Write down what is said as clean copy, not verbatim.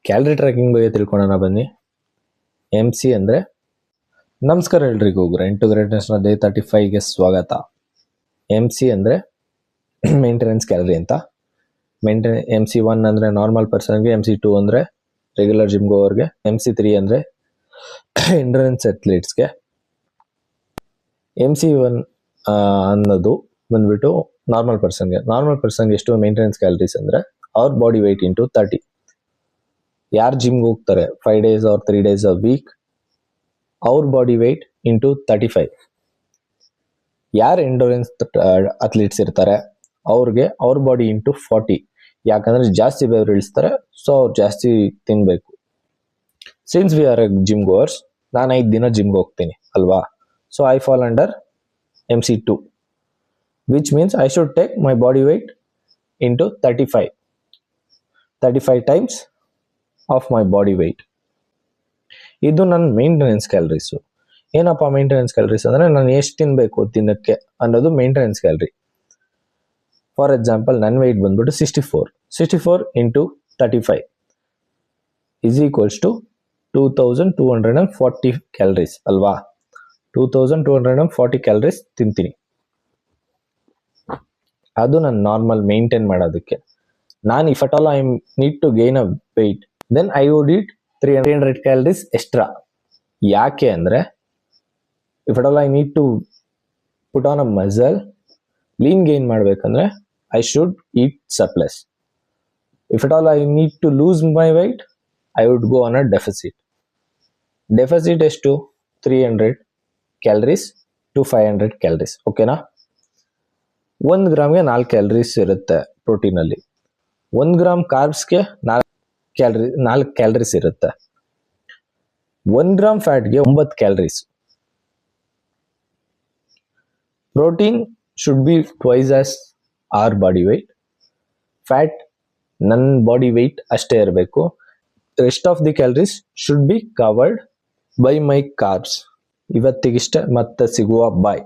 Calorie tracking ಬಗ್ಗೆ ತಿಳ್ಕೊಳ್ಳೋಣ ಬನ್ನಿ. MC ಅಂದರೆ ನಮಸ್ಕಾರ ಎಲ್ರಿಗೂ, ಗ್ರೈಂಡ್ ಟು ಗ್ರೇಟ್ನೆಸ್ನ ಡೇ 35ಗೆ ಸ್ವಾಗತ. MC ಅಂದರೆ ಮೇಂಟೆನೆನ್ಸ್ ಕ್ಯಾಲರಿ ಅಂತ. MC1 ಅಂದರೆ ನಾರ್ಮಲ್ ಪರ್ಸನ್ಗೆ, MC2 ಅಂದರೆ ರೆಗ್ಯುಲರ್ ಜಿಮ್ ಗೋವರ್ಗೆ, MC3 ಅಂದರೆ ಎಂಡ್ಯೂರೆನ್ಸ್ ಅಥ್ಲೀಟ್ಸ್ಗೆ. MC1 ಅನ್ನೋದು ಬಂದ್ಬಿಟ್ಟು ನಾರ್ಮಲ್ ಪರ್ಸನ್ಗೆ ಎಷ್ಟು ಮೇಂಟೆನೆನ್ಸ್ ಕ್ಯಾಲರೀಸ್ ಅಂದರೆ ಅವ್ರ ಬಾಡಿ ವೆಯ್ಟ್ ಇಂಟು 30. ಯಾರು ಜಿಮ್ಗೆ ಹೋಗ್ತಾರೆ 5 days or 3 days a week, ಅವ್ರ ಬಾಡಿ ವೆಯ್ಟ್ ಇಂಟು 35. ಯಾರು ಎಂಡೋರೆನ್ಸ್ ಅಥ್ಲೀಟ್ಸ್ ಇರ್ತಾರೆ ಅವ್ರಿಗೆ ಅವ್ರ ಬಾಡಿ ಇಂಟು 40. ಯಾಕಂದ್ರೆ ಜಾಸ್ತಿ ಬೆವರು ಇಳಿಸ್ತಾರೆ, ಸೊ ಅವ್ರು ಜಾಸ್ತಿ ತಿನ್ಬೇಕು. Since we are gym goers, ನಾನು 5 ದಿನ ಜಿಮ್ಗೆ ಹೋಗ್ತೀನಿ ಅಲ್ವಾ, so I fall under MC2, which means I should take my body weight into 35 times of my body weight. ಇದು ನನ್ನ ಮೇಂಟೆನೆನ್ಸ್ ಕ್ಯಾಲರೀಸು. ಏನಪ್ಪ ಮೇಂಟೆನೆನ್ಸ್ ಕ್ಯಾಲರೀಸ್ ಅಂದರೆ ನಾನು ಎಷ್ಟು ತಿನ್ನಬೇಕು ದಿನಕ್ಕೆ ಅನ್ನೋದು ಮೇಂಟೆನೆನ್ಸ್ ಕ್ಯಾಲರಿ. ಫಾರ್ ಎಕ್ಸಾಂಪಲ್ ನನ್ನ ವೆಯ್ಟ್ ಬಂದ್ಬಿಟ್ಟು 64 into 35 is equals to 2240 calories ಅಲ್ವಾ. 2240 ಕ್ಯಾಲರೀಸ್ ತಿಂತೀನಿ. ಅದು ನಾನು ನಾರ್ಮಲ್ ಮೇಂಟೈನ್ ಮಾಡೋದಕ್ಕೆ. ನಾನು if at all I need to gain a weight, then I would eat 300 calories extra. ಯಾಕೆ ಅಂದರೆ if at all I need to put on a muscle, lean gain ಮಾಡಬೇಕಂದ್ರೆ I should eat surplus. If at all I need to lose my weight, I would go on a deficit. Deficit ಎಷ್ಟು? 300 calories to 500 calories. ಓಕೆನಾ? 1 ಗ್ರಾಮ್ಗೆ 4 calories ಇರುತ್ತೆ ಪ್ರೋಟೀನಲ್ಲಿ. 1 gram ಕಾರ್ಬ್ಸ್ಗೆ 4 calories ಇರುತ್ತೆ. 1 gram ಫ್ಯಾಟ್ಗೆ 9 calories. Protein should be twice as our body weight. Fat ನನ್ನ body weight ಅಷ್ಟೇ ಇರಬೇಕು. Rest of the calories should be covered by my carbs. ಇವತ್ತಿಗಿಷ್ಟೇ, ಮತ್ತೆ ಸಿಗುವ. ಬಾಯ್.